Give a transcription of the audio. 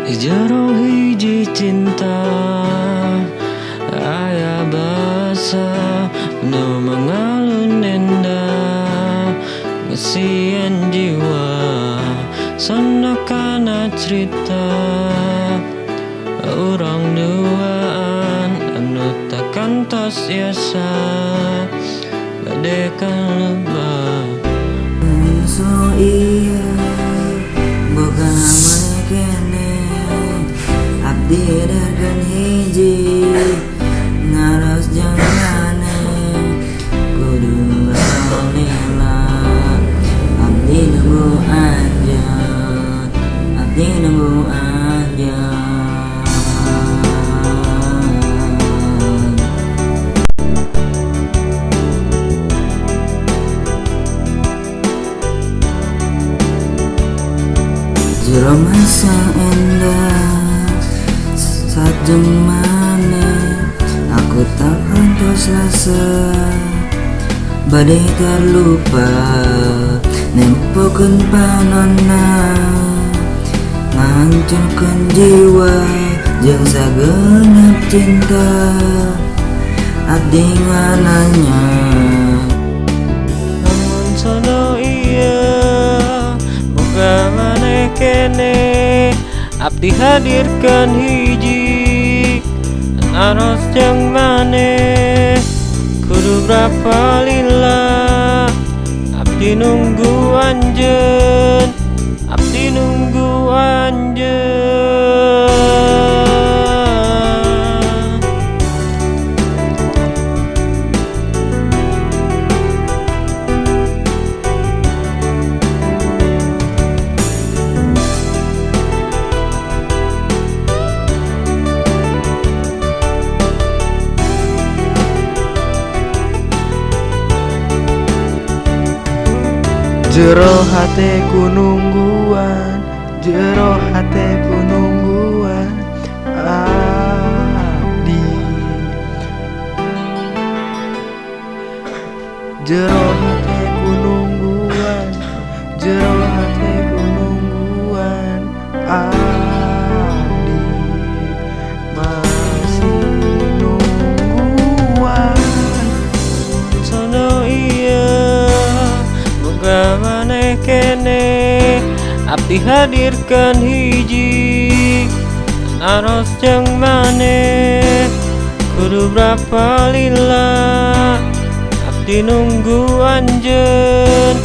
Jero hiji cinta aya basa nu mengalun indah ngesian jiwa sana kana cerita urang duaan anu takkan tos biasa badekan lebah so iya boga kene abdi dargan hiji ngaros jangane kudu alila abdi nunggu anjat abdi nunggu anjat jero masa endah sajeng maneh aku tak kantos rasa badai terlupa nempokeun panonna ngahancurkeun jiwa jeung sageunap cinta abdi ngananya namun sono iya boga maneh kene abdi hadirkan hiji naros jeung maneh kudu berapa lila abdi nunggu anjeun abdi nunggu anjeun jero hateku nungguan jero hateku nungguan abdi jero hateku nungguan jero hateku nungguan abdi masih nungguan sono iya boga maneh kene abdi hadirkan hiji naros jeung maneh kudu berapa lila abdi nunggu anjeun